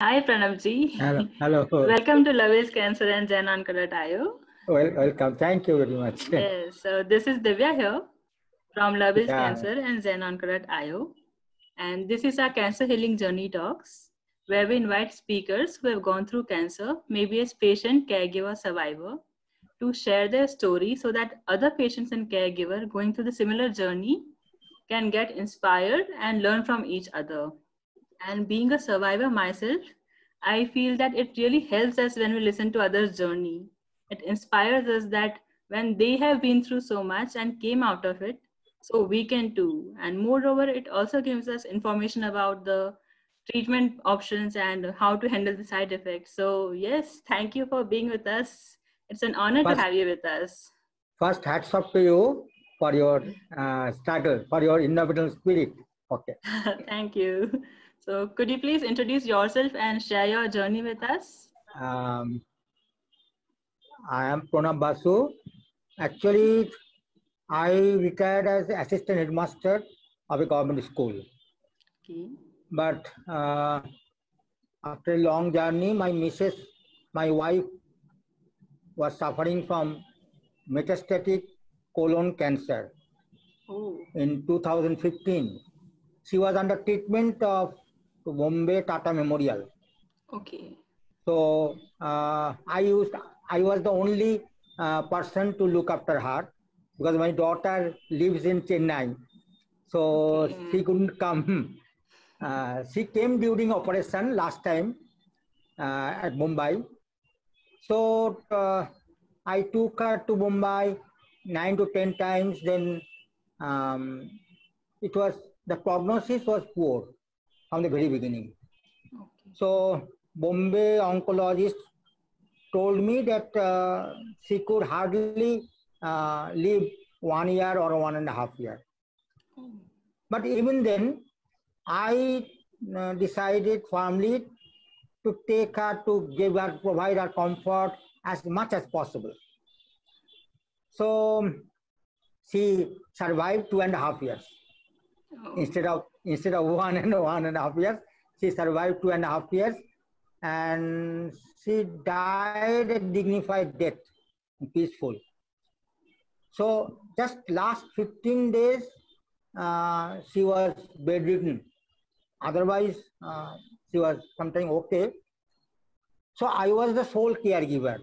Hi Pranavji. Hello. Hello. Welcome to Love is Cancer and Zen Oncology. Welcome. Thank you very much. Yes, so this is Divya here from Love is Yeah. Cancer and Zen Oncology. And this is our Cancer Healing Journey Talks, where we invite speakers who have gone through cancer, maybe as patient, caregiver, survivor, to share their story so that other patients and caregiver going through the similar journey can get inspired and learn from each other. And being a survivor myself, I feel that it really helps us when we listen to others' journey. It inspires us that when they have been through so much and came out of it, so we can too. And moreover, it also gives us information about the treatment options and how to handle the side effects. So, yes, thank you for being with us. It's an honor to First, have you with us. first hats off to you for your struggle, for your innovative spirit. Okay. Thank you. So, could you please introduce yourself and share your journey with us? Um, I am Pranab Basu. Actually, I retired as assistant headmaster of a government school. Okay. But after a long journey, my wife, was suffering from metastatic colon cancer Oh, in 2015. She was under treatment of Bombay Tata Memorial. okay. So I was the only person to look after her because my daughter lives in Chennai. So Okay. she couldn't come. She came during operation last time at Mumbai. So I took her to Mumbai 9 to 10 times. Then um, it was the prognosis was poor from the very beginning. Okay. So Bombay oncologist told me that she could hardly live 1 year or 1.5 years. Oh, But even then, I decided firmly to take her to provide her comfort as much as possible. So she survived 2.5 years oh, instead of 1.5 years. She survived 2.5 years, and she died a dignified death, peaceful. So just last 15 days, she was bedridden. Otherwise, she was something okay. So I was the sole caregiver,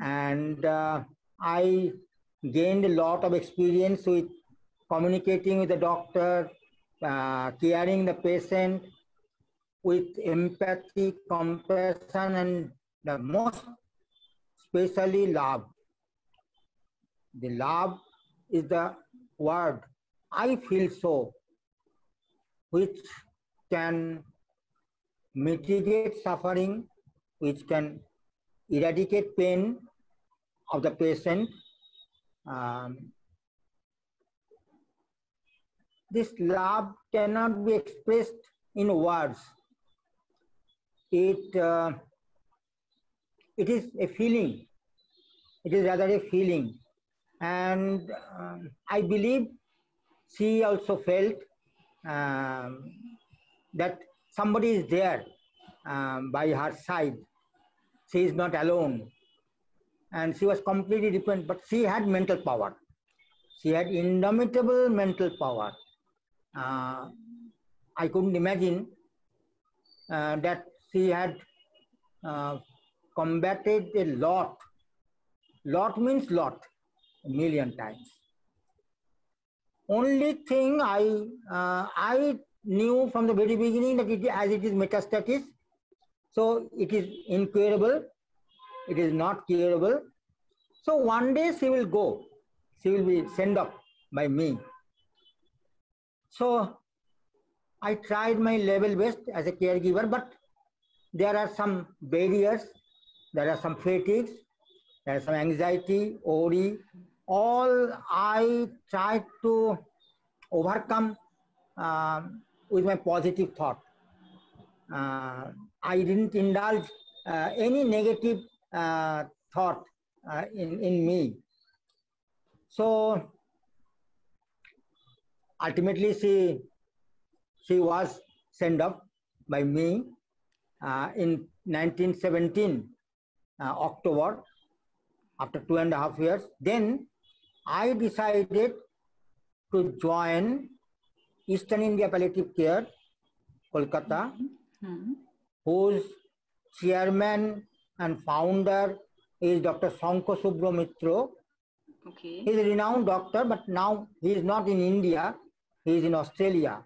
and I gained a lot of experience with communicating with the doctor, caring the patient with empathy, compassion, and the most especially love. The love is the word I feel so, which can mitigate suffering, which can eradicate pain of the patient. Um, this love cannot be expressed in words. It it is a feeling. It is rather a feeling, and I believe she also felt um, that somebody is there by her side. She is not alone, and she was completely different. But she had mental power. She had indomitable mental power. Uh, I couldn't imagine that she had uh, combated a lot. Lot means lot, a million times. Only thing I knew from the very beginning that as it is metastasis, so it is incurable. It is not curable. So one day she will go. She will be sent off by me. So I tried my level best as a caregiver, but there are some barriers, there are some fatigues, there is some anxiety, worry. All I tried to overcome with my positive thought. I didn't indulge any negative thought in me. So ultimately, she was sent up by me. in 1917 October, after 2.5 years. Then I decided to join Eastern India Palliative Care, Kolkata, whose chairman and founder is Dr. Sanko Subramitra. Okay. He is a renowned doctor, but now he is not in India, he is in Australia.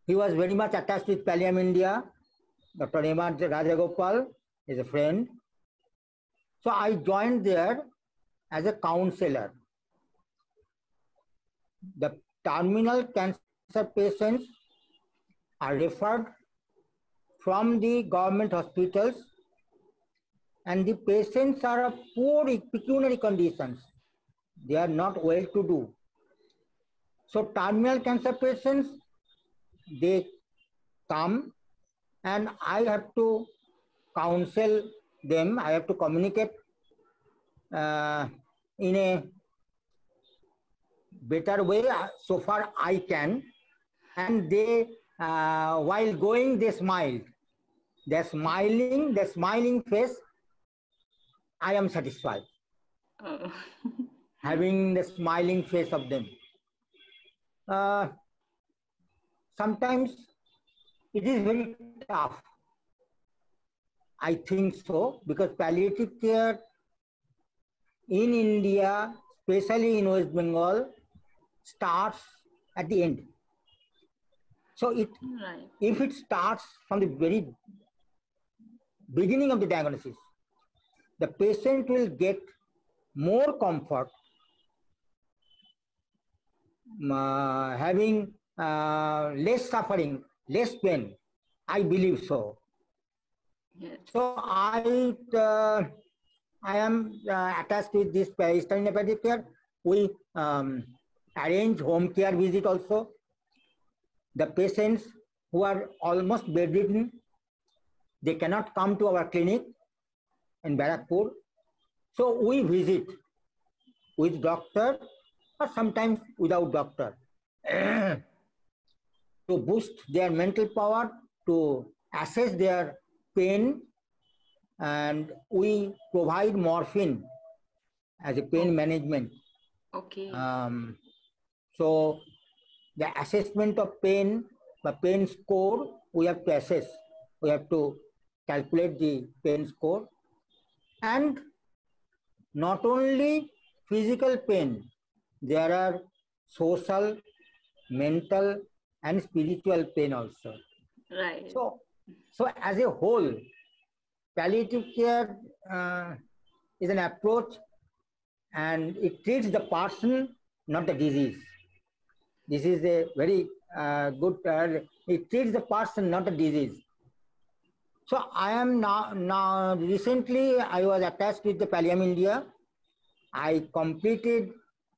He was very much attached with Palliam India. Dr. M.R. Rajagopal is a friend. So I joined there as a counselor. The terminal cancer patients are referred from the government hospitals, and the patients are of poor pecuniary conditions. They are not well to do. So terminal cancer patients, they come and I have to counsel them. I have to communicate in a better way so far I can. And they, while going, they smiled. They're smiling, the smiling face, I am satisfied. Having the smiling face of them. Sometimes it is very tough. I think so, because palliative care in India, especially in West Bengal, starts at the end. So if it starts from the very beginning of the diagnosis, the patient will get more comfort, having less suffering, less pain. I believe so. Yes. So I am attached with this Eastern India Palliative Care. We arrange home care visit also. The patients who are almost bedridden, they cannot come to our clinic in Barakpur. So we visit with doctor or sometimes without doctor to boost their mental power, to assess their pain, and we provide morphine as a pain management. Okay. So the assessment of pain, the pain score, we have to assess. We have to calculate the pain score. And not only physical pain, there are social, mental, and spiritual pain also. Right. So as a whole, palliative care is an approach, and it treats the person, not the disease. This is a very good, it treats the person, not the disease. So I am now recently I was attached with the Palliam India. I completed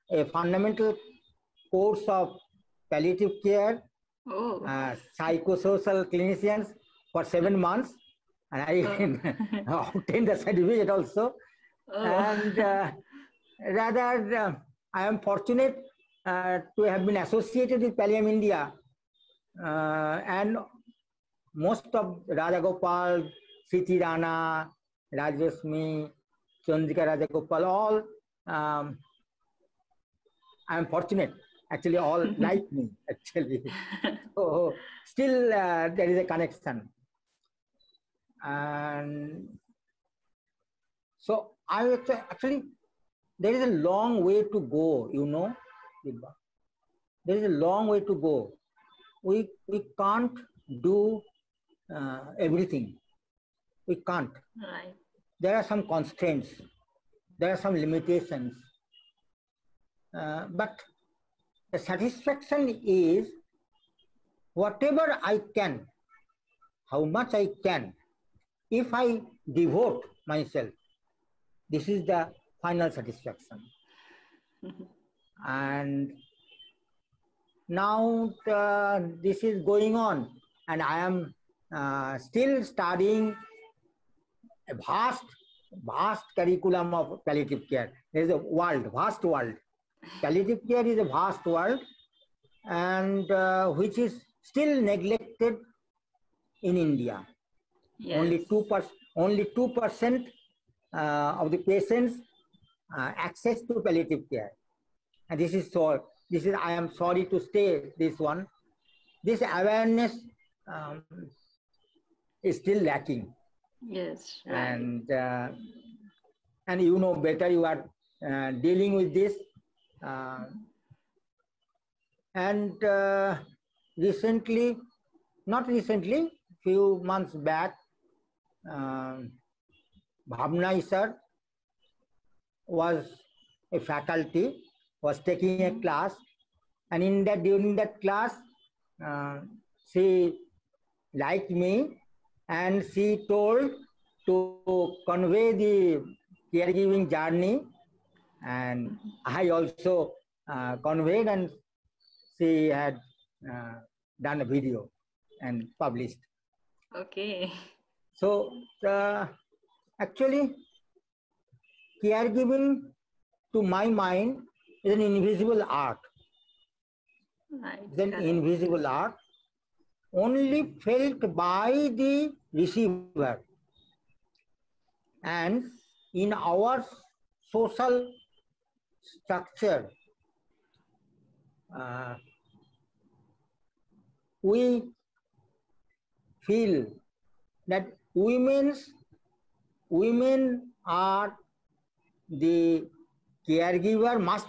a fundamental course of palliative care, psychosocial clinicians for 7 months, and I obtained the certificate also. And rather, I am fortunate to have been associated with Palliam India, and most of Rajagopal, Siti Rana, Rajasmi, Chandrika Rajagopal, all I am fortunate. Actually, all like me. Actually, so still there is a connection, and so I actually there is a long way to go. You know, there is a long way to go. We can't do everything. We can't. Right. There are some constraints. There are some limitations. But the satisfaction is whatever I can, how much I can, if I devote myself, this is the final satisfaction. And now this is going on, and I am still studying a vast curriculum of palliative care. There is a world, vast world. Palliative care is a vast world, and which is still neglected in India. Yes. Only 2% of the patients access to palliative care. And this is I am sorry to say this one. This awareness is still lacking. Yes, right. And you know better, you are dealing with this. Not recently, few months back, Bhavna sir was a faculty, was taking a class, and during that class, she liked me, and she told to convey the caregiving journey, and I also conveyed, and she had done a video and published. Okay. So actually, caregiving, to my mind, is an invisible art. Right. It's an invisible art, only felt by the receiver. And in our social structure, we feel that women are the caregiver, must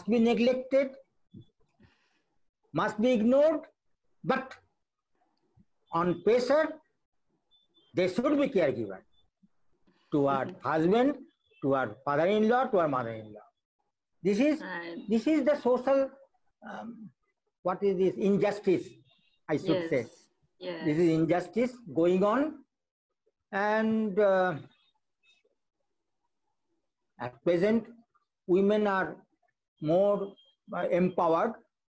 be neglected, must be ignored, but on paper, they should be caregiver to our husband, to our father-in-law, to our mother-in-law. This is the social, what is this, injustice, I should say. Yes. This is injustice going on, and at present, women are more empowered,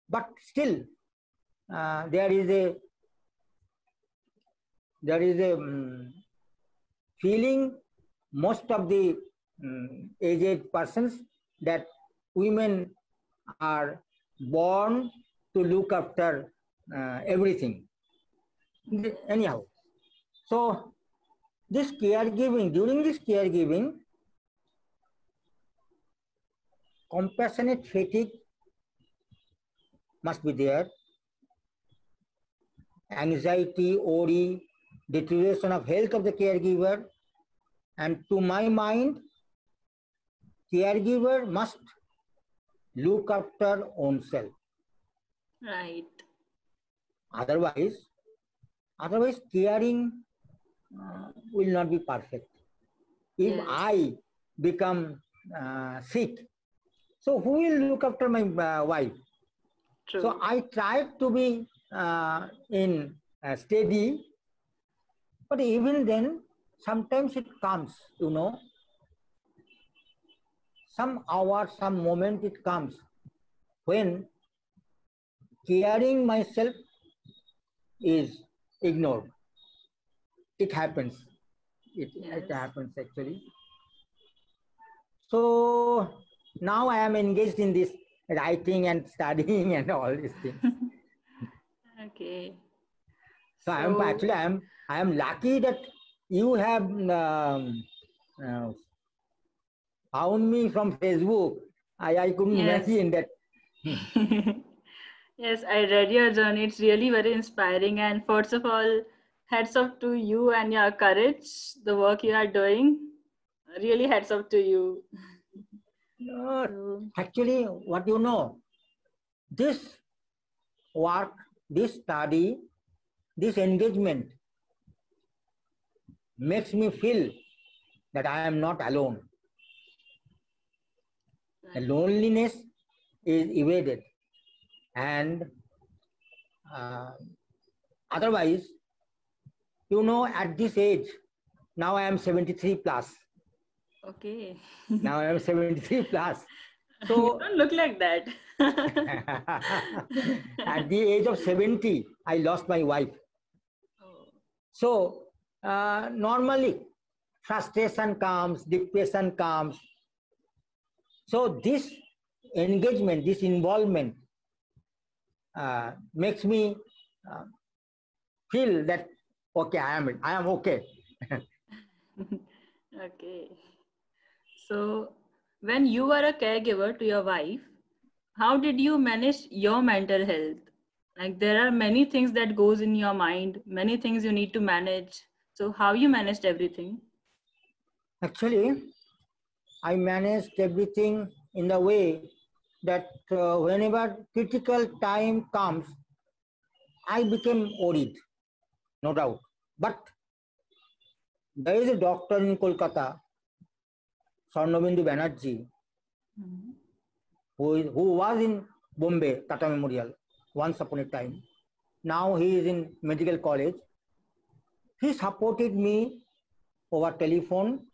but still there is a feeling, most of the aged persons, that women are born to look after everything. Anyhow, so during this caregiving, compassionate fatigue must be there, anxiety, worry, deterioration of health of the caregiver, and to my mind, caregiver must look after oneself. Right. Otherwise caring will not be perfect. If I become sick, so who will look after my wife? True. So I try to be in steady, but even then, sometimes it comes, some hour, some moment it comes when caring myself is ignored. It happens. It happens actually. So now I am engaged in this writing and studying and all these things. Okay. So I am lucky that you have found me from Facebook. I couldn't imagine that. Yes, I read your journey. It's really very inspiring. And first of all, hats off to you and your courage, the work you are doing. Really hats off to you. No, actually, what you know, this work, this study, this engagement makes me feel that I am not alone. The loneliness is evaded, and otherwise, at this age, now I am 73 plus. Okay. Now I am 73 plus. So you don't look like that. At the age of 70, I lost my wife. Oh. So normally, frustration comes, depression comes. So this engagement, this involvement makes me feel that okay, I am okay. Okay. So, when you were a caregiver to your wife, how did you manage your mental health? Like there are many things that goes in your mind, many things you need to manage. So, how you managed everything? Actually, I managed everything in the way that whenever critical time comes, I became worried, no doubt. But there is a doctor in Kolkata, Swarnabindu Banerjee, who was in Bombay, Tata Memorial, once upon a time. Now he is in medical college. He supported me over telephone.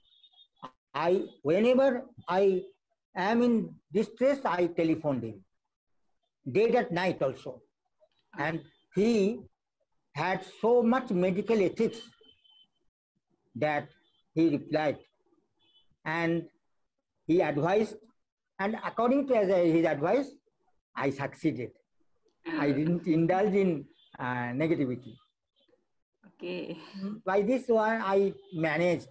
Whenever I am in distress, I telephoned him, day and night also. And he had so much medical ethics that he replied and he advised, and according to his advice, I succeeded. I didn't indulge in negativity. Okay. By this one, I managed.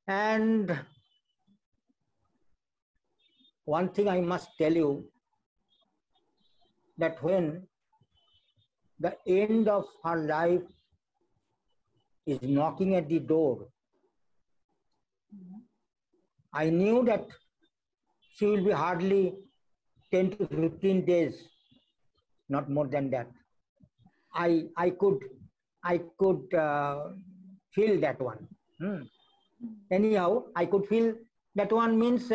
And one thing I must tell you, that when the end of her life is knocking at the door, I knew that she will be hardly 10 to 15 days, not more than that. I could feel that one. Anyhow, I could feel that one means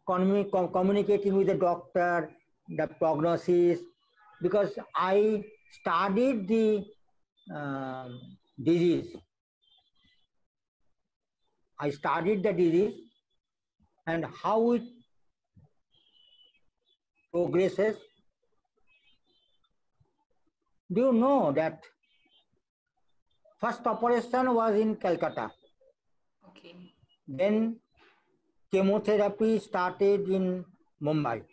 communicating with the doctor, the prognosis, because I studied the disease. I studied the disease and how it progresses. Do you know that first operation was in Calcutta? Okay. Then chemotherapy started in Mumbai.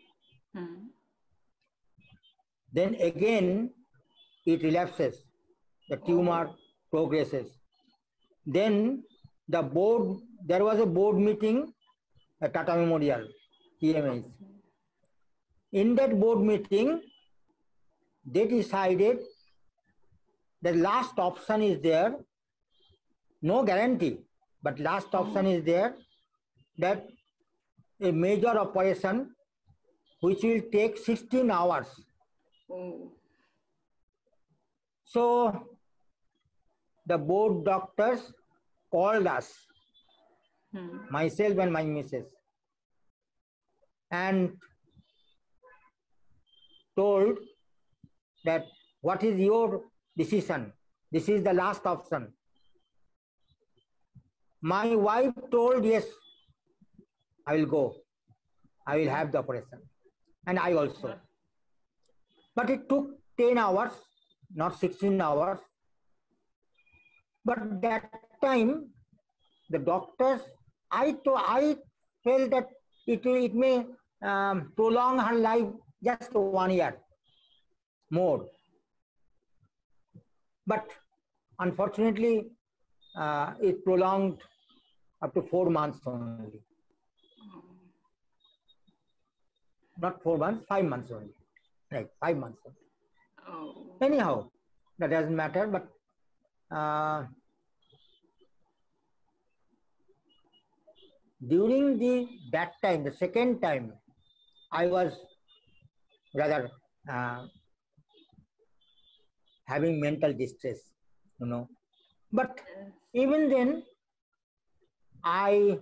Then again it relapses, the tumor progresses. Then there was a board meeting at Tata Memorial, TMS. In that board meeting, they decided the last option is there, no guarantee, but last option is there, that a major operation which will take 16 hours. So the board doctors called us, myself and my missus, and told that what is your decision? This is the last option. My wife told, yes, I will go. I will have the operation. And I also. But it took 10 hours, not 16 hours. But that time, the doctors, I felt that it may prolong her life just 1 year more. But unfortunately, it prolonged up to 4 months only. Not 4 months, 5 months only. Right, 5 months only. Anyhow, that doesn't matter, but during that time, the second time, I was rather having mental distress, you know. But even then, I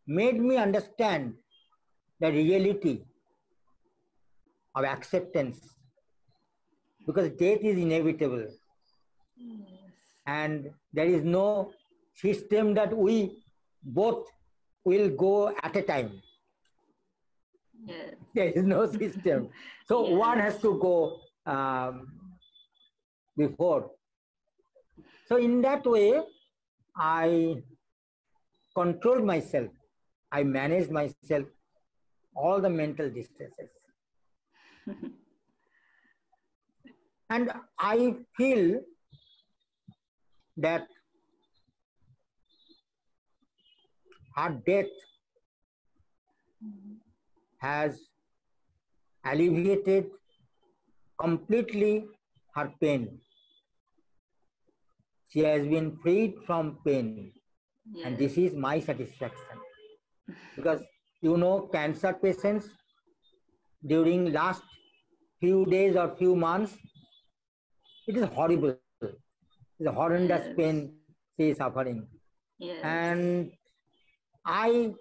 made me understand the reality of acceptance, because death is inevitable. And there is no system that we both will go at a time. Yes. There is no system. So one has to go before. So in that way, I controlled myself. I managed myself, all the mental distresses. And I feel that her death has alleviated completely her pain. She has been freed from pain. Yes. And this is my satisfaction. Because you know, cancer patients during last few days or few months, it is horrible. It's a horrendous Yes. pain she is suffering. Yes. And I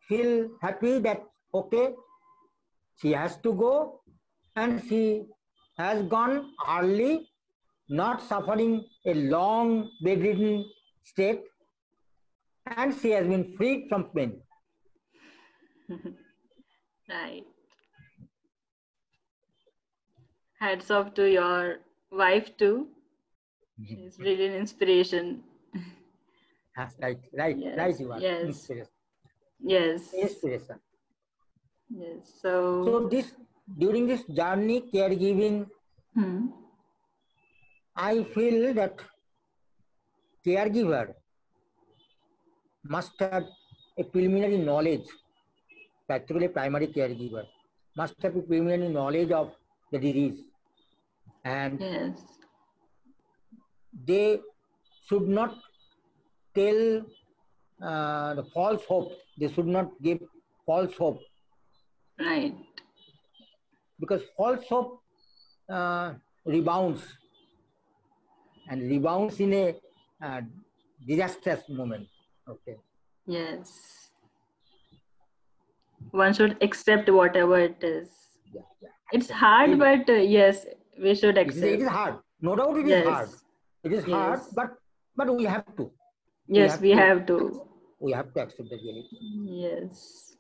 feel happy that, okay, she has to go and she has gone early, not suffering a long bedridden state, and she has been freed from pain. Right. Hats off to your wife too. She's really an inspiration. That's right, right, Yes. right, you are. Yes. Inspiration. Yes. Inspiration. Yes. So during this journey, caregiving, I feel that caregiver must have a preliminary knowledge, particularly primary caregiver, must have a preliminary knowledge of the disease. And yes. They should not tell the false hope. They should not give false hope. Right. Because false hope rebounds and rebounds in a disastrous moment. Okay. Yes. One should accept whatever it is. Yeah. It's hard, but yes, we should accept. It is hard. No doubt it is hard. It is hard, but we have to. Yes, we have to. We have to accept the reality. Yes.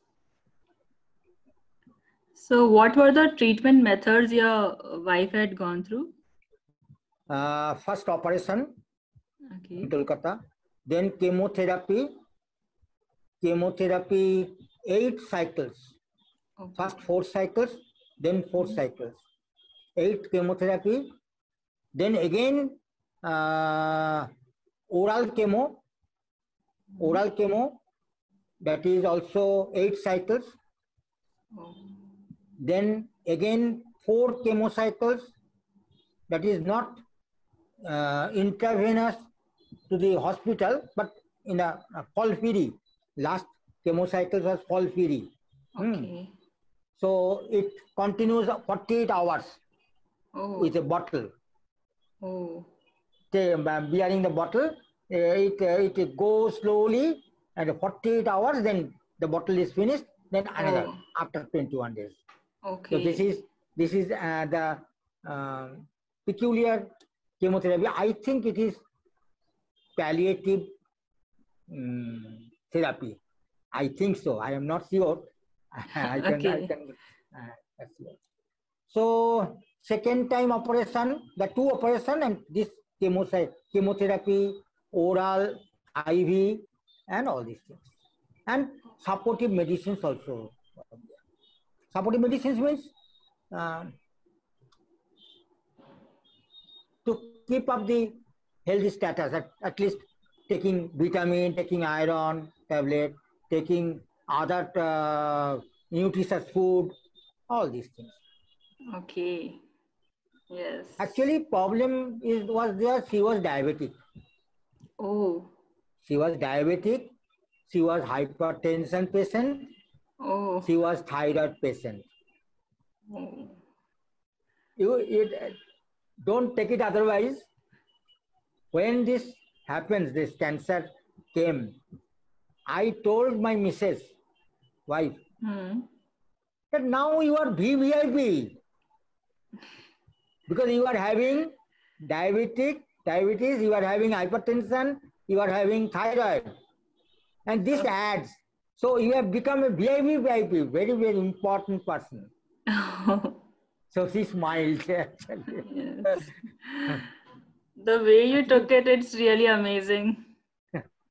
So what were the treatment methods your wife had gone through? First operation in Kolkata, then chemotherapy 8 cycles. First 4 cycles, then 4 cycles. 8 chemotherapy, then again oral chemo, that is also 8 cycles. Then again 4 chemo cycles, that is not intravenous to the hospital, but in a FOLFIRI. Last chemo cycle was FOLFIRI. So it continues 48 hours with a bottle. Bearing the bottle, it goes slowly, and 48 hours, then the bottle is finished, then another after 21 days. So this is the peculiar chemotherapy. I think it is palliative therapy. I think so. I am not sure. I can So second time operation, the 2 operation and this chemotherapy, oral, IV, and all these things. And supportive medicines also. Supportive medicines means to keep up the healthy status, at least taking vitamin, taking iron tablet, taking other nutritious food, all these things. Okay. Yes. Actually, problem was there. She was diabetic. Oh. She was diabetic. She was hypertension patient. Oh. She was thyroid patient. Oh. You don't take it otherwise. When this happens, this cancer came, I told my missus, wife, that now you are VVIP. Because you are having diabetes, you are having hypertension, you are having thyroid. And this adds. So you have become a VIP, very, very important person. So she smiled actually. Yes. The way you took it, it's really amazing.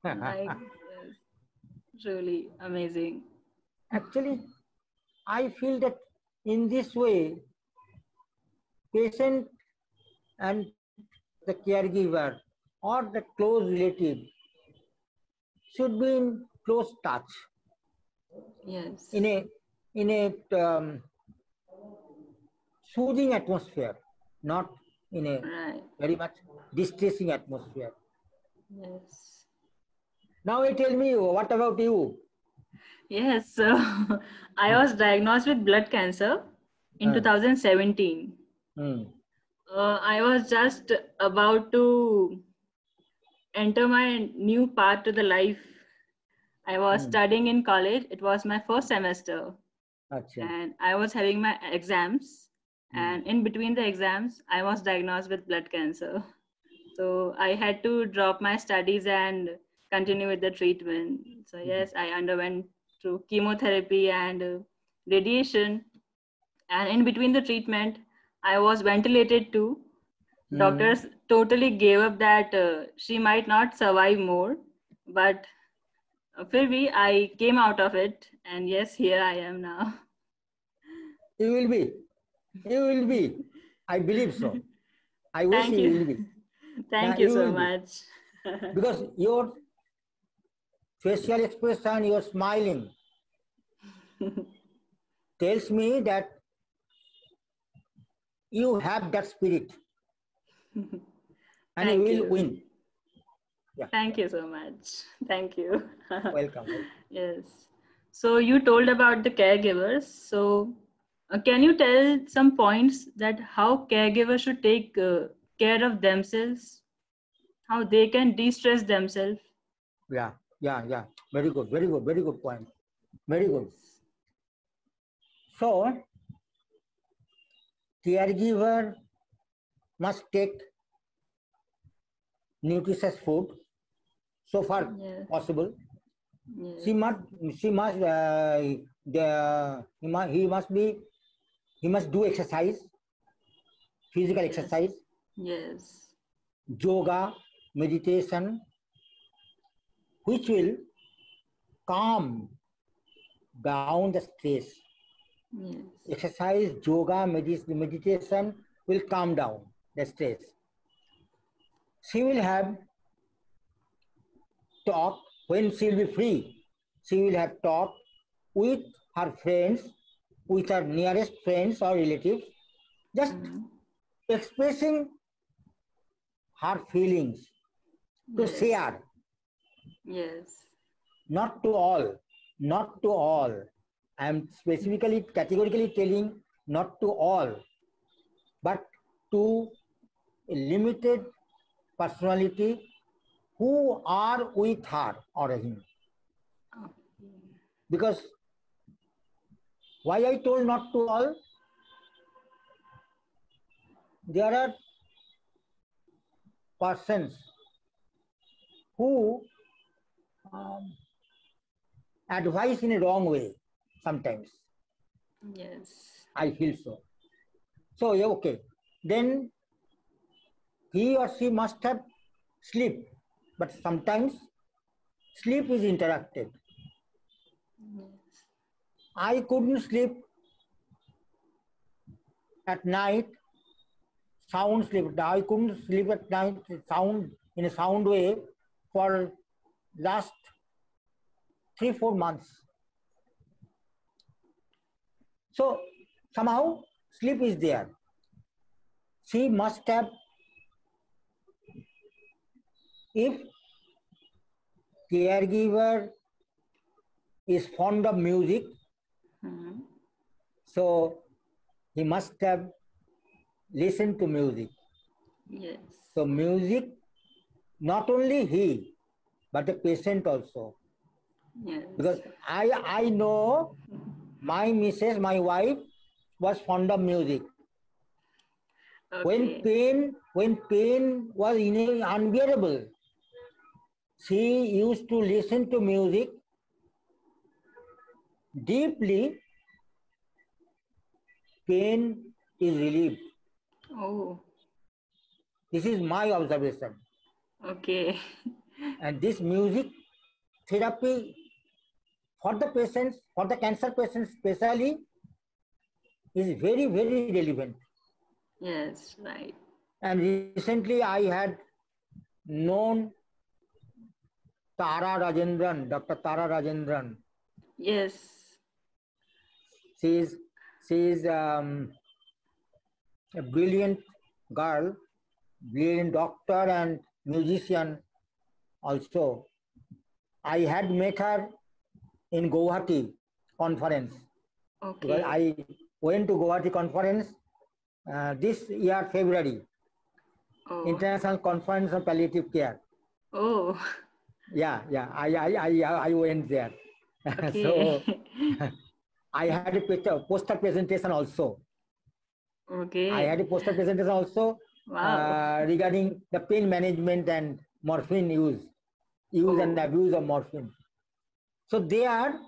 Like, yes, really amazing. Actually, I feel that In this way, patient and the caregiver or the close relative should be in close touch, Yes. in a soothing atmosphere, not in a Right. very much distressing atmosphere. Yes. Now tell me, what about you? Yes. So I was diagnosed with blood cancer in Uh, 2017. hmm. I was just about to enter my new path to the life. I was Hmm. studying in college. It was my first semester, Acha. and I was having my exams. Hmm. And in between the exams, I was diagnosed with blood cancer. So I had to drop my studies and continue with the treatment. So yes, I underwent through chemotherapy and radiation. And in between the treatment, I was ventilated too. Hmm. Doctors totally gave up that she might not survive more, but फिर भी I came out of it, and yes, here I am now. You will be. You will be. I believe so. I wish Thank you you. will be. Thank you You so will be. much. Because your facial expression, your smiling tells me that you have that spirit and you Thank will you. win. Yeah. Thank you so much. Thank you. Welcome. Yes. So you told about the caregivers. So can you tell some points that how caregivers should take care of themselves, how they can de-stress themselves? Yeah. Yeah. Very good. Very good. Very good point. Very good. Yes. So, caregiver must take nutritious food so far Yeah. possible. Yes. She must. She must. He must do exercise, physical Yes. exercise, Yes. yoga, meditation, which will calm down the stress. Yes. Exercise, yoga, meditation will calm down the stress. She will have talk when she will be free. She will have talk with her friends, with her nearest friends or relatives, just expressing her feelings to Yes. share, Yes. not to all, not to all. I am specifically, categorically telling not to all, but to a limited personality who are with her or him. Okay. Because why I told not to all? There are persons who advise in a wrong way sometimes. Yes. I feel so. So, yeah, okay. Then he or she must have sleep, but sometimes sleep is interrupted. Yes. I couldn't sleep at night, sound sleep. I couldn't sleep at night, sound in a sound way for last 3-4 months. So somehow sleep is there. She must have, if caregiver is fond of music, so he must have listened to music. Yes. So music, not only he, but the patient also. Yes. Because I know my missus, my wife, was fond of music. Okay. When pain was unbearable, she used to listen to music deeply. Pain is relieved. Oh. This is my observation. Okay. And this music therapy for the patients, for the cancer patients especially, is very, very relevant. Yes, right. And recently I had known Tara Rajendran, Dr. Tara Rajendran. Yes. She is, she is a brilliant girl, brilliant doctor and musician also. I had met her in Guwahati conference because Okay. I went to Guwahati conference this year February, Oh. International Conference on Palliative Care. Oh. Yeah, I went there. Okay. So I had a poster presentation also. I Okay. had a poster presentation also Wow. regarding the pain management and morphine use and Oh. abuse of morphine. So there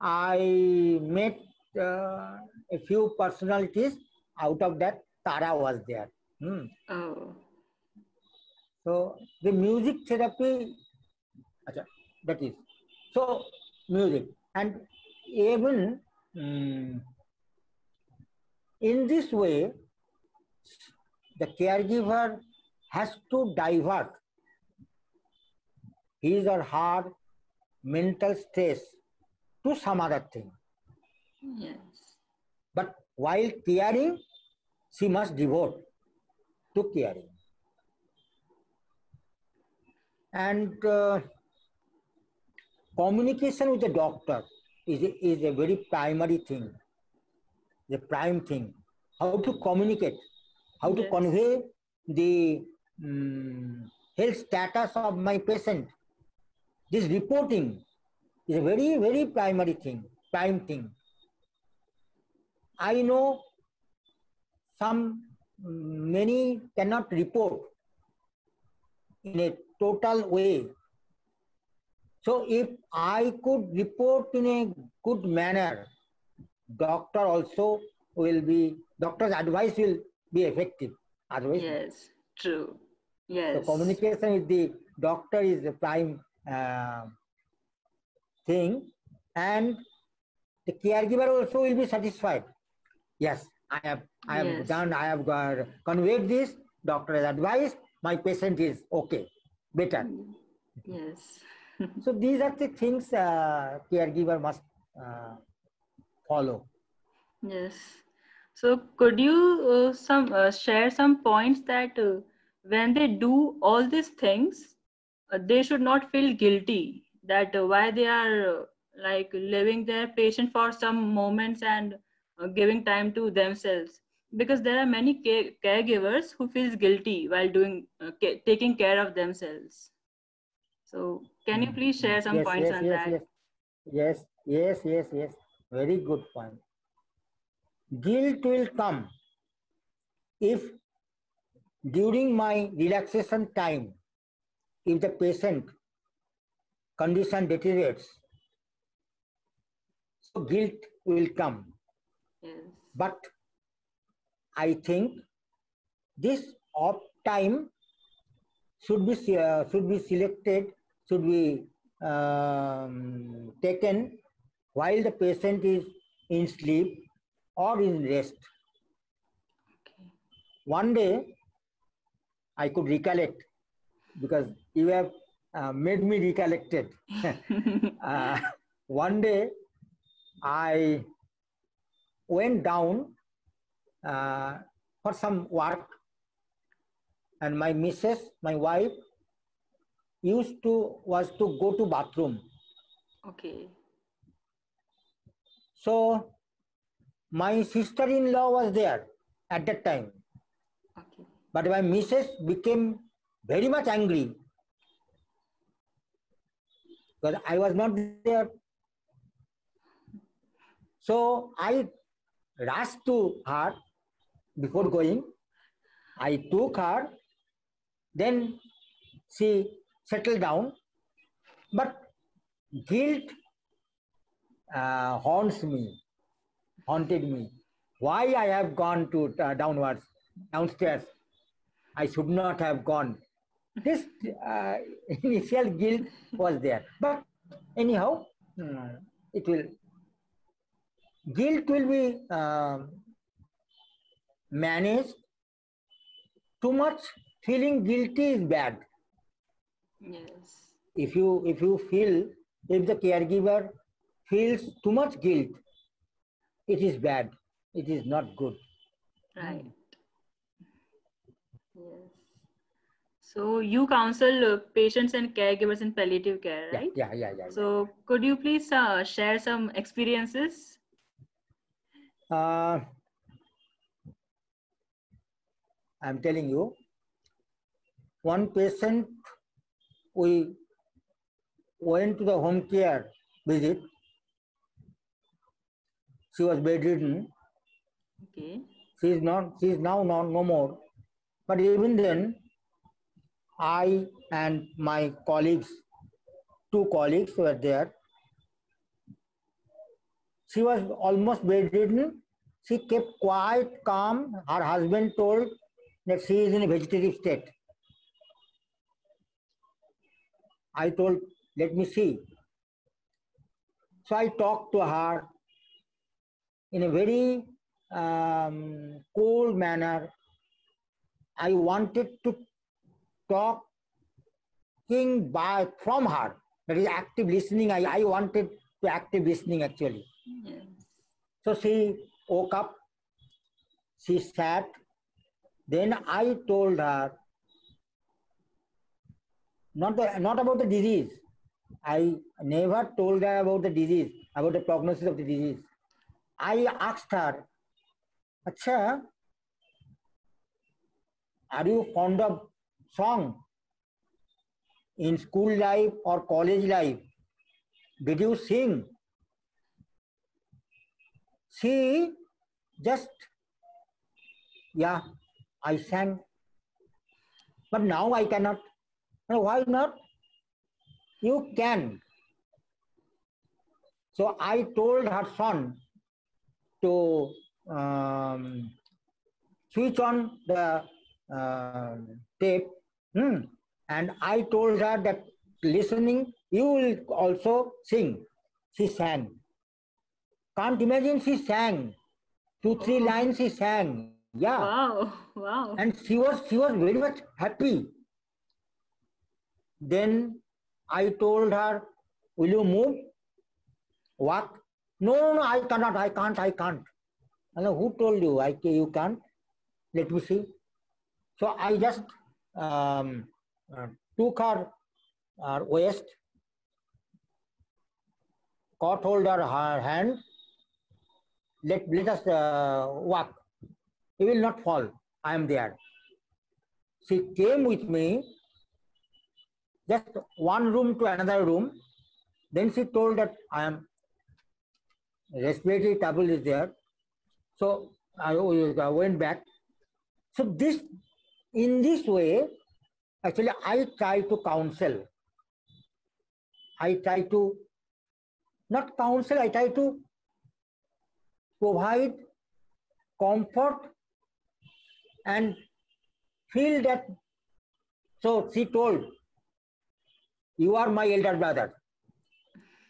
I met a few personalities. Out of that, Tara was there. Hmm. Oh. So the music therapy, that is. So music and even in this way, the caregiver has to divert his or her mental stress to some other thing. Yes. But while caring, she must devote to caring. And communication with the doctor is a very primary thing, the prime thing. How to communicate, how to Yes. convey the health status of my patient. This reporting is a very, very primary thing, prime thing. I know many cannot report in a total way. So if I could report in a good manner, doctor's advice will be effective. Otherwise, Yes. True. so Yes. communication with the doctor is the prime uh, thing, and the caregiver also will be satisfied. Yes, I have Yes. done, I have conveyed this, doctor has advised, my patient is okay, better. Yes. So these are the things caregiver must uh, follow. Yes. So could you some share some points that when they do all these things, they should not feel guilty that why they are like leaving their patient for some moments and giving time to themselves, because there are many caregivers who feels guilty while doing taking care of themselves. So can you please share some Yes, points yes, on yes, that? yes, yes, yes, yes, yes. Very good point. Guilt will come if during my relaxation time, if the patient condition deteriorates, so guilt will come. Yes. But I think this off time should be selected, should be taken while the patient is in sleep or in rest. Okay. One day I could recollect because you have made me recollected. uh, One day I went down uh, for some work, and my missus, my wife, was to go to bathroom. Okay. So my sister-in-law was there at that time, Okay. but my missus became very much angry because I was not there. So I rushed to her before Oh. going. I took her, then she settled down, but guilt haunted me. Why I have gone to downstairs? I should not have gone. This initial guilt was there, but anyhow, it will guilt will be managed. Too much feeling guilty is bad. Yes. If you feel, if the caregiver feels too much guilt, it is bad. It is not good. Right. Yes. So you counsel patients and caregivers in palliative care, right? Yeah. So could you please share some experiences? I'm telling you, one patient, we went to the home care visit. She was bedridden. Okay. She is now no more. But even then, I and my colleagues, 2 colleagues were there. She was almost bedridden. She kept quite calm. Her husband told that she is in a vegetative state. I told, let me see. So I talked to her in a very cold manner. I wanted to talking from her. That is active listening. I wanted to active listening actually. Yes. So she woke up. She sat. Then I told her not about the disease. I never told her about the disease, about the prognosis of the disease. I asked her, Acha, are you fond of song in school life or college life? Did you sing? She just, yeah, I sang. But now I cannot. Why not? You can. So I told her son to switch on the tape, and I told her that listening, you will also sing. She sang. Can't imagine she sang. 2-3 Oh. lines she sang. Yeah. Wow. Wow. And she was very much happy. Then I told her, will you move? Walk? No, I cannot, I can't. Who told you you can't? Let me see. So I just uh, took her waist, caught hold her hand, let us walk. You will not fall. I am there. She came with me, just one room to another room. Then she told that I am respiratory trouble is there. So I went back. So in this way, actually I try to counsel. I try to not counsel. I try to provide comfort and feel that. So she told, you are my elder brother.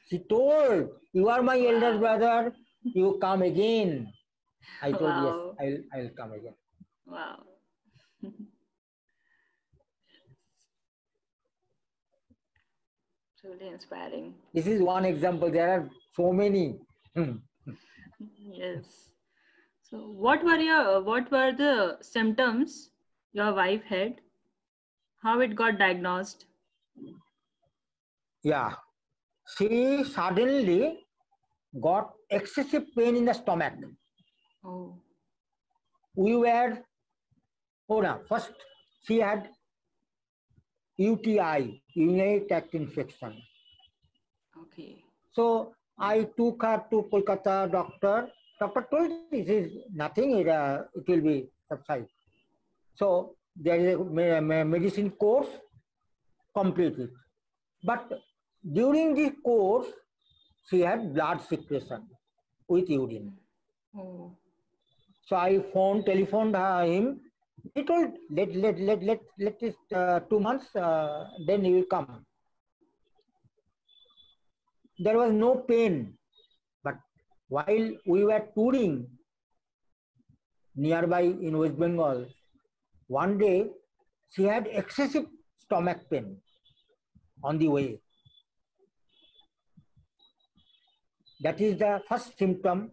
She told, you are my elder brother, you come again. I told, yes, Wow. I'll come again. Wow. Truly inspiring. This is one example. There are so many. Yes. So what were the symptoms your wife had? How it got diagnosed? Yeah. She suddenly got excessive pain in the stomach. Oh. We were, first she had UTI, urinary tract infection. Okay. So I took her to Kolkata doctor. Doctor told this is nothing, it will be subside. So there is a medicine course completed. But during this course, she had blood secretion with urine. Oh. So I telephoned him. He told, let it 2 months, then he will come. There was no pain, but while we were touring, nearby in West Bengal. One day, she had excessive stomach pain on the way. That is the first symptom.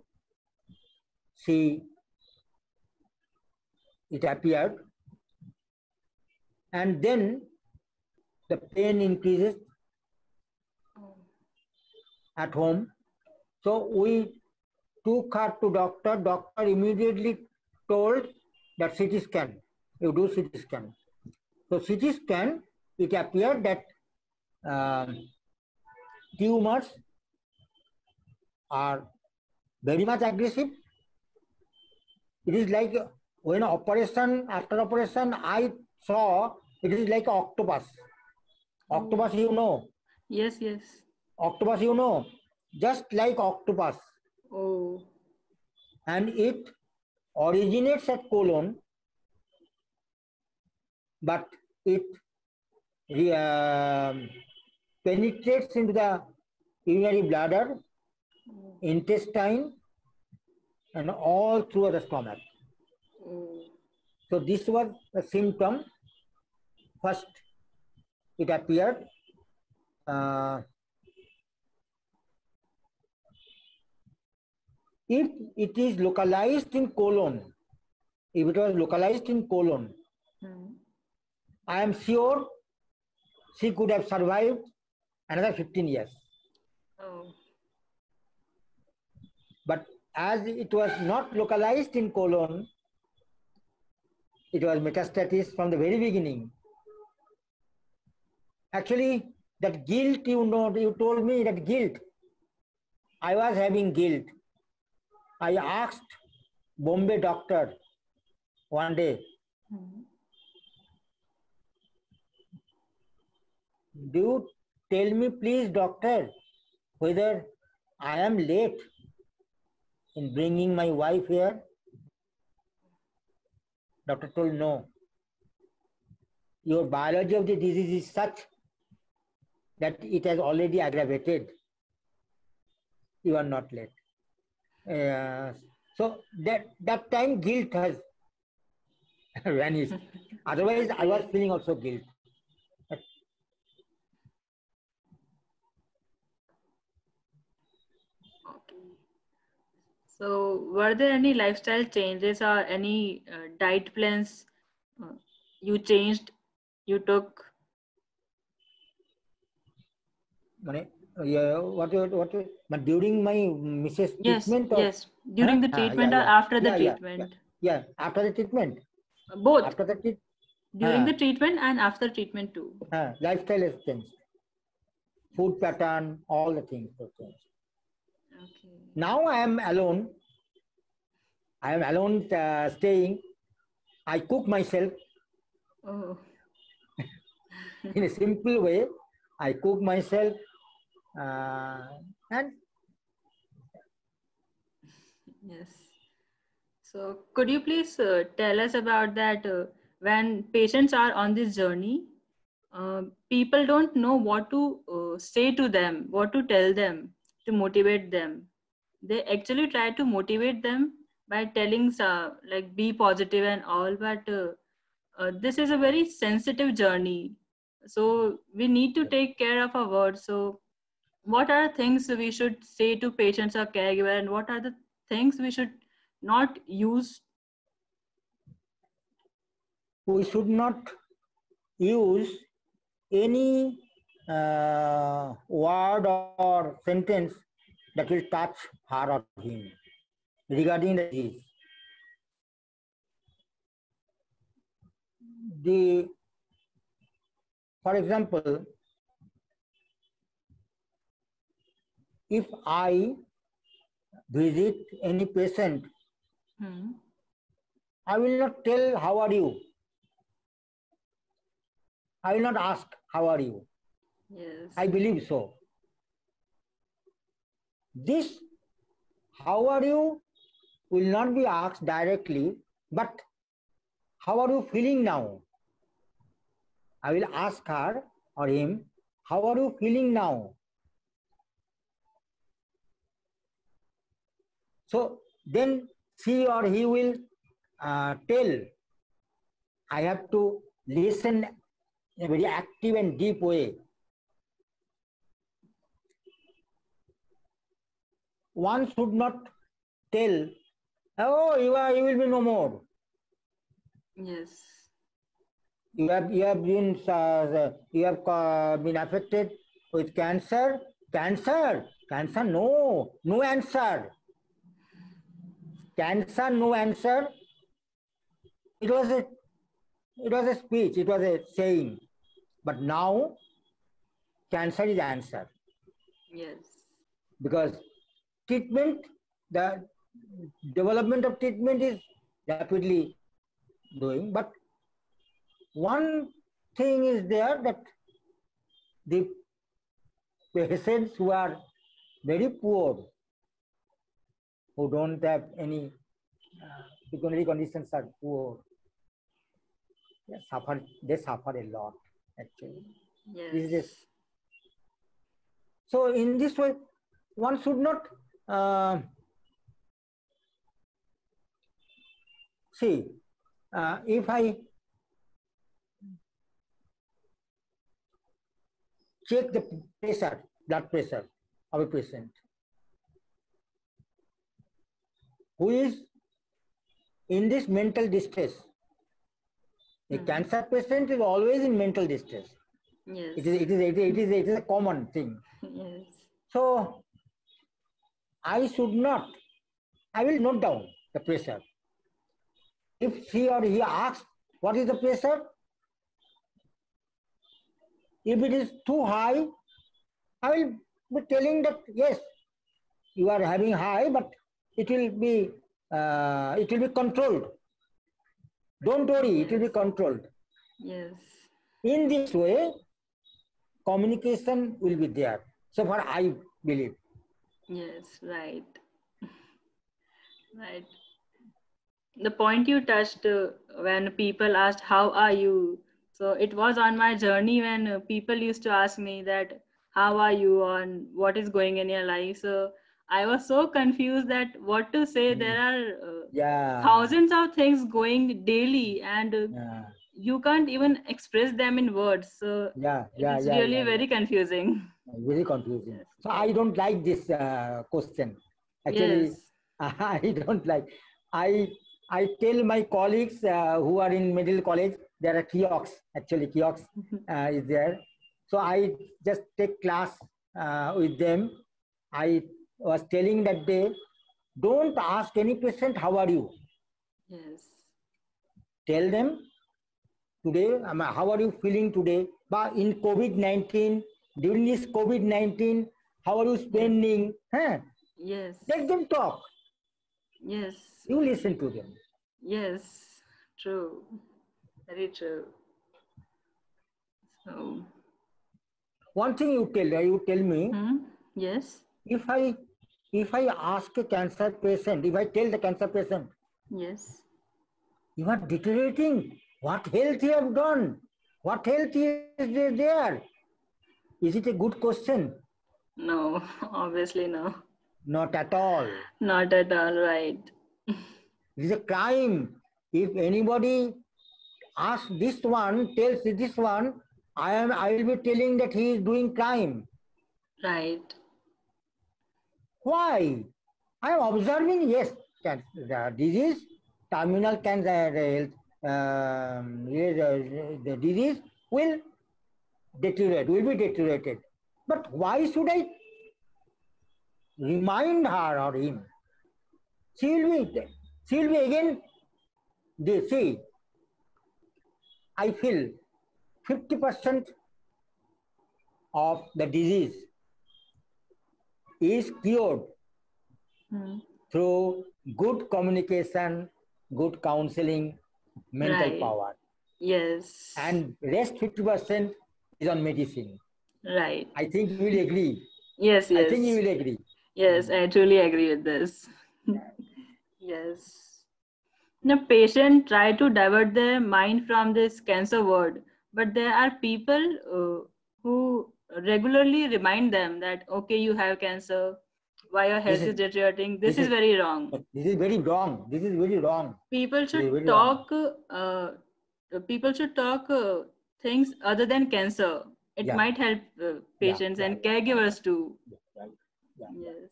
It appeared, and then the pain increases at home. So we took her to doctor. Doctor immediately told that CT scan. You do CT scan. So CT scan, it appeared that tumors are very much aggressive. It is like when after operation, I saw it is like octopus. Octopus, you know. Yes, yes. Octopus, you know, just like octopus. Oh. And it originates at colon, but it penetrates into the urinary bladder, intestine, and all through the stomach. So this was the symptom. First, it appeared. If it is localized in colon, if it was localized in colon, I am sure she could have survived another 15 years. Oh. But as it was not localized in colon, it was metastasis from the very beginning. Actually, that guilt, you told me that guilt. I was having guilt. I asked Bombay doctor one day, do you tell me please, doctor, whether I am late in bringing my wife here? Doctor told no. Your biology of the disease is such that it has already aggravated. You are not late. So that time guilt has vanished. Otherwise, I was feeling also guilt. So, were there any lifestyle changes or any diet plans you changed, you took? But during my Mrs. treatment? Yes, during the treatment or after the treatment? Yeah, after the treatment. Both. After the treatment. During the treatment and after treatment too. Lifestyle has changed. Food pattern, all the things have changed. Okay. Now I am alone. I am alone staying. I cook myself. Oh. In a simple way, I cook myself and yes. So could you please tell us about that when patients are on this journey, people don't know what to say to them, what to tell them to motivate them. They actually try to motivate them by telling like be positive and all, but this is a very sensitive journey. So we need to take care of our words. So what are things we should say to patients or caregiver, and what are the things we should not use? We should not use any word or sentence that will touch her or him regarding the disease. For example, if I visit any patient, I will not tell how are you. I will not ask how are you. Yes. I believe so. This how are you will not be asked directly, but how are you feeling now? I will ask her or him, how are you feeling now? So then she or he will tell, I have to listen in a very active and deep way. One should not tell, oh, you will be no more. Yes. You have been affected with cancer. Cancer, no answer. Cancer, no answer. It was a speech. It was a saying. But now, cancer is answer. Yes. Because treatment, the development of treatment is rapidly doing. But one thing is there, that the patients who are very poor, who don't have any pecuniary conditions, are poor, they suffer a lot, actually. Yes. So in this way, one should not see, if I check the pressure, blood pressure of a patient who is in this mental distress. A cancer patient is always in mental distress. Yes. It is a common thing. Yes. So I will note down the pressure. If she or he asks, what is the pressure? If it is too high, I will be telling that, yes, you are having high, but it will be controlled. Don't worry, it will be controlled. Yes. In this way, communication will be there. So far, I believe. Yes, right. Right. The point you touched when people asked, how are you? So it was on my journey when people used to ask me that, how are you, and what is going in your life? So I was so confused that what to say. There are thousands of things going daily, and you can't even express them in words. So it's really very confusing. Very confusing. Yes. So I don't like this question. Actually, yes. I don't like. I tell my colleagues who are in middle college, there are kiosks. Actually, kiosks is there. So I just take class with them. I was telling that day, don't ask any patient, how are you? Yes. Tell them today, how are you feeling today? But in COVID-19, during this COVID-19, how are you spending? Huh? Yes. Let them talk. Yes. You listen to them. Yes. True. Very true. So. One thing you tell me. Yes. If I ask a cancer patient, if I tell the cancer patient, yes, you are deteriorating. What health you have done? What health is there? Is it a good question? No, obviously no. Not at all. Not at all, right. It is a crime. If anybody asks this one, tells this one, I will be telling that he is doing crime. Right. Why? I am observing, yes, the disease, terminal cancer, the disease will be deteriorated. But why should I remind her or him? She will be again, see, I feel 50% of the disease is cured through good communication, good counseling, mental power. Yes. And rest 50% is on medicine. Right. I think you will agree. Yes, yes. I think you will agree. Yes, I truly agree with this. Yes. The patient try to divert their mind from this cancer word, but there are people who regularly remind them that, okay, you have cancer, why your health is deteriorating. This is very wrong. This is very wrong. This is very wrong. People should talk. People should talk things other than cancer. It might help patients and caregivers too. Yes.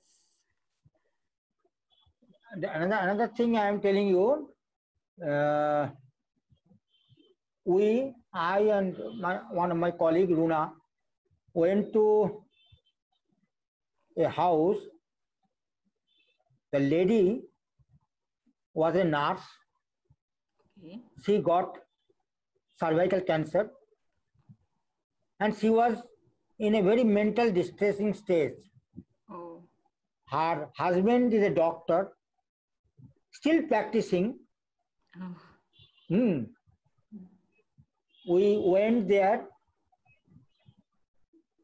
Another thing I am telling you, I and one of my colleague, Runa, went to a house. The lady was a nurse. Okay. She got cervical cancer and she was in a very mental distressing stage. Oh. Her husband is a doctor, still practicing. Oh. We went there.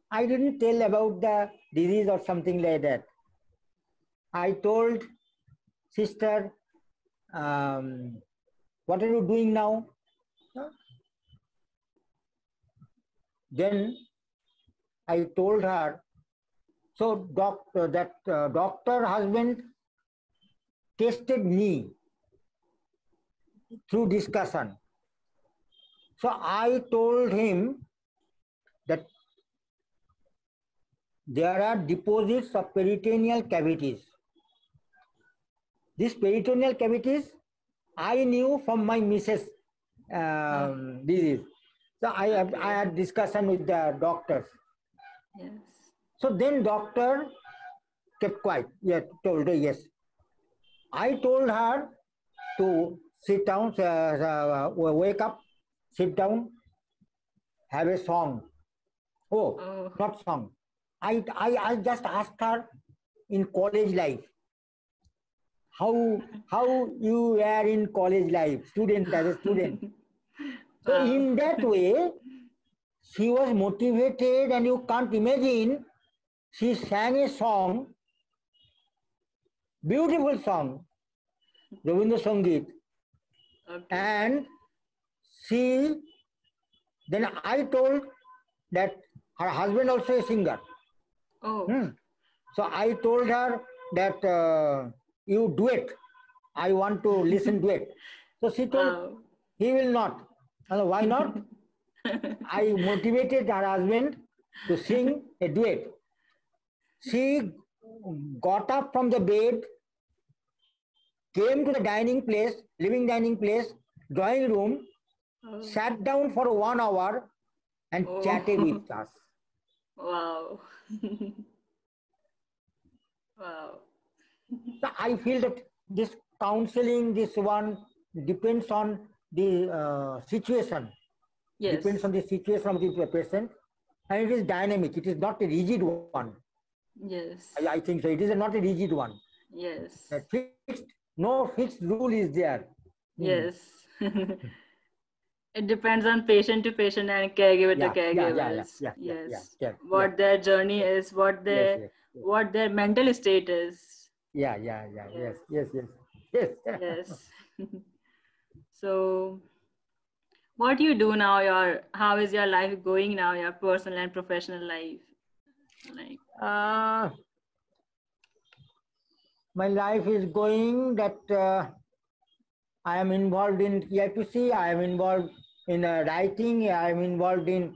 I didn't tell about the disease or something like that. I told sister, what are you doing now? Then I told her, so doctor husband tested me through discussion. So I told him that there are deposits of peritoneal cavities. These peritoneal cavities I knew from my Mrs. Disease. So I had discussion with the doctors. Yes. So then doctor kept quiet. Yeah, told her yes. I told her to sit down, wake up, sit down, have a song. Oh. Not song. I just asked her in college life, how you were in college life, student as a student. So in that way, she was motivated, and you can't imagine, she sang a song, beautiful song, Rabindra Sangeet. Okay. And then I told that her husband also a singer. Oh. So I told her that you duet. I want to listen duet. So she told he will not. Why not? I motivated her husband to sing a duet. She got up from the bed, came to the dining place, living dining place, drawing room, sat down for 1 hour and chatted with us. Wow. Wow. So I feel that this counseling, this one depends on the situation. Yes. Depends on the situation of the patient, and it is dynamic. It is not a rigid one. Yes. I think so. It is not a rigid one. Yes. No fixed rule is there. Yes. It depends on patient to patient and caregiver to caregivers. Yes. What their journey is, what their mental state is. Yes. So what do you do now? How is your life going now, your personal and professional life? My life is going that I am involved in EIPC, I am involved in writing, I am involved in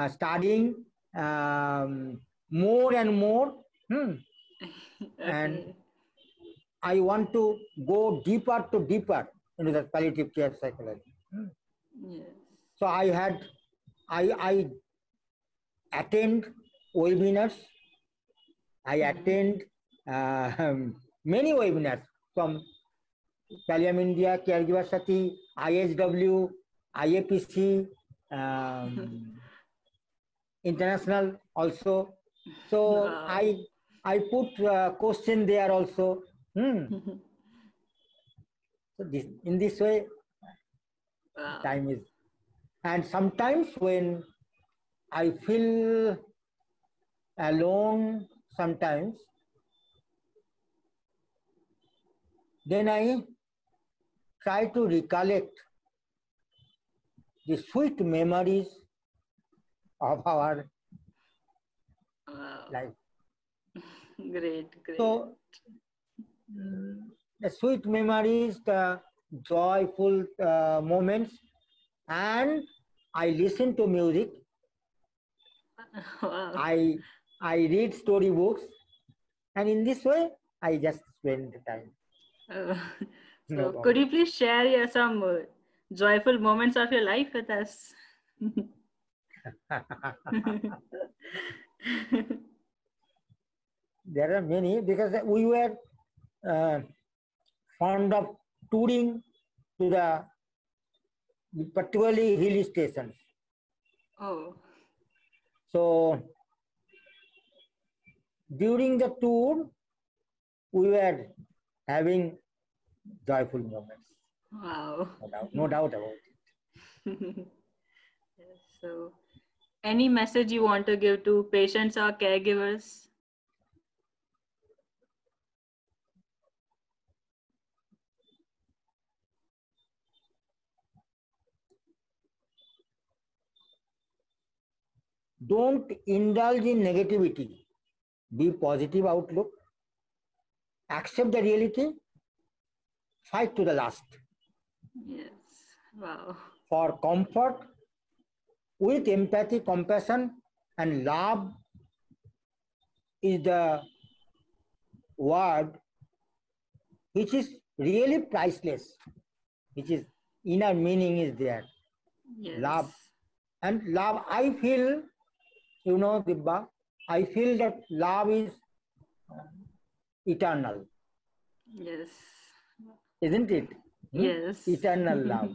studying more and more. Okay. And I want to go deeper into the palliative care psychology. Yes. So I attend webinars. I attend many webinars from Pallium India, Caregiver Sati, ISW, IAPC, international also. So I put question there also. So in this way, time is. And sometimes when I feel alone, sometimes, then I try to recollect the sweet memories of our life. Great, great. So the sweet memories, the joyful moments, and I listen to music. Wow. I read storybooks, and in this way, I just spend the time. Uh, No so, problem. could you please share some joyful moments of your life with us? There are many because we were fond of touring to the particularly hill stations. Oh, So during the tour, we were having joyful moments. wow. No doubt about it. Yes, so, any message you want to give to patients or caregivers? Don't indulge in negativity. Be positive outlook. Accept the reality. Fight to the last. Yes, wow. For comfort, with empathy, compassion, and love is the word which is really priceless, which is inner meaning is there. Yes. Love. And love, I feel, Dibba, I feel that love is eternal, Yes. isn't it? Yes. Eternal love.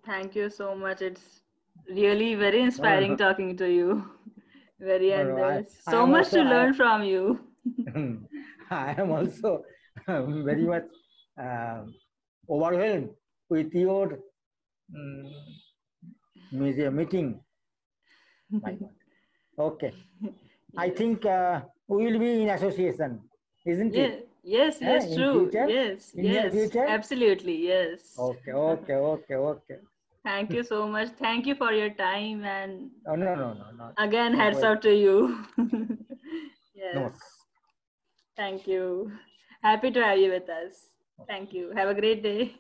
Thank you so much. It's really very inspiring talking to you. Very, and there's I so am much to also, learn from you. I am also very much overwhelmed with your meeting. My God. Okay. I Yes. think we will be in association, isn't Yeah. it? Yes, yes, In true. future? Yes, In near yes, future? absolutely, yes. Okay. Thank you so much. Thank you for your time, and Oh, no. again, You're heads welcome. out to you. Yes. Namaskar. Thank you. Happy to have you with us. Thank you. Have a great day.